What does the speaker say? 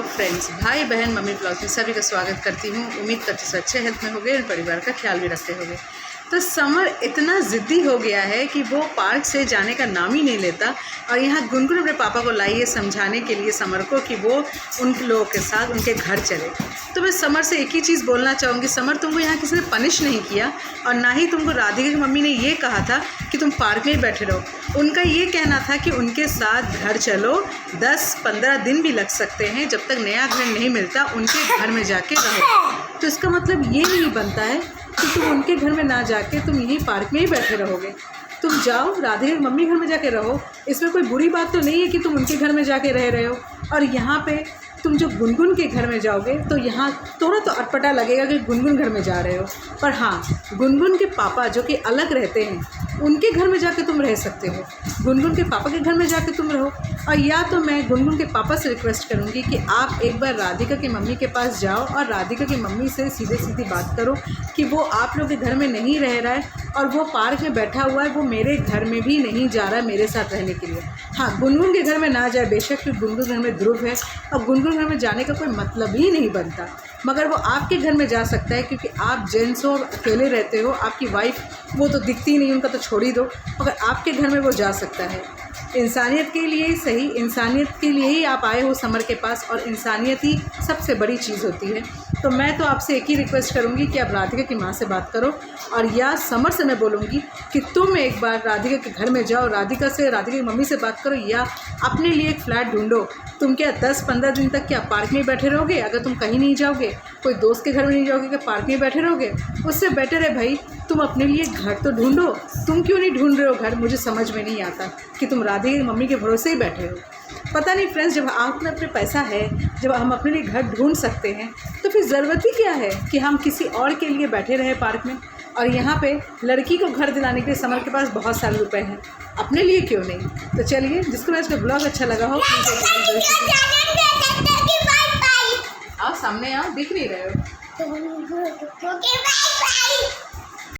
Friends, भाई बहन mummy blog में सभी का स्वागत करती हूँ। उम्मीद करती हूँ अच्छे हेल्थ में होंगे और परिवार का ख्याल भी रखते होंगे। तो समर इतना ज़िद्दी हो गया है कि वो पार्क से जाने का नाम ही नहीं लेता। और यहाँ गुनगुन अपने पापा को लाई है समझाने के लिए समर को कि वो उन लोगों के साथ उनके घर चले। तो मैं समर से एक ही चीज़ बोलना चाहूँगी, समर तुमको यहाँ किसी ने पनिश नहीं किया और ना ही तुमको राधिका की मम्मी ने ये कहा था कि तुम पार्क में ही बैठे रहो। उनका ये कहना था कि उनके साथ घर चलो, 10-15 दिन भी लग सकते हैं, जब तक नया घर नहीं मिलता उनके घर में जाके रहो। तो इसका मतलब ये नहीं बनता है कि तुम उनके घर में ना जाके तुम यहीं पार्क में ही बैठे रहोगे। तुम जाओ राधिका की मम्मी घर में जाके रहो, इसमें कोई बुरी बात तो नहीं है कि तुम उनके घर में जाके रह रहे हो। और यहाँ पे तुम जो गुनगुन के घर में जाओगे तो यहाँ थोड़ा तो अटपटा लगेगा कि गुनगुन घर में जा रहे हो, पर हाँ, गुनगुन के पापा जो कि अलग रहते हैं उनके घर में जाके तुम रह सकते हो। गुनगुन के पापा के घर में जाके तुम रहो। और या तो मैं गुनगुन के पापा से रिक्वेस्ट करूँगी कि आप एक बार राधिका की मम्मी के पास जाओ और राधिका की मम्मी से सीधी बात करो कि वो आप लोग के घर में नहीं रह रहा है और वो पार्क में बैठा हुआ है, वो मेरे घर में भी नहीं जा रहा है मेरे साथ रहने के लिए। हाँ, गुनगुन के घर में ना जाए बेशक, क्योंकि गुनगुन घर में ध्रुव है और गुनगुन घर में जाने का कोई मतलब ही नहीं बनता, मगर वो आपके घर में जा सकता है क्योंकि आप जेंट्स हो, अकेले रहते हो। आपकी वाइफ वो तो दिखती नहीं, उनका तो छोड़ ही दो, मगर आपके घर में वो जा सकता है। इंसानियत के लिए ही सही, इंसानियत के लिए ही आप आए हो समर के पास, और इंसानियत ही सबसे बड़ी चीज़ होती है। तो मैं तो आपसे एक ही रिक्वेस्ट करूँगी कि आप राधिका की माँ से बात करो, और या समर से मैं बोलूँगी कि तुम एक बार राधिका के घर में जाओ, राधिका की मम्मी से बात करो, या अपने लिए एक फ़्लैट ढूंढो। तुम क्या 10-15 दिन तक क्या पार्क में बैठे रहोगे? अगर तुम कहीं नहीं जाओगे, कोई दोस्त के घर में नहीं जाओगे, क्या पार्क में बैठे रहोगे? उससे बेटर है भाई तुम अपने लिए घर तो ढूंढो। तुम क्यों नहीं ढूंढ रहे हो घर? मुझे समझ में नहीं आता कि तुम राधिका की मम्मी के भरोसे ही बैठे हो। पता नहीं फ्रेंड्स, जब आप में अपने पैसा है, जब हम अपने लिए घर ढूंढ सकते हैं, तो फिर ज़रूरत ही क्या है कि हम किसी और के लिए बैठे रहे पार्क में। और यहाँ पे लड़की को घर दिलाने के लिए समर के पास बहुत सारे रुपए हैं, अपने लिए क्यों नहीं? तो चलिए, जिसको मैं इसका ब्लॉग अच्छा लगा हो, आओ सामने आओ, दिख नहीं रहे हो।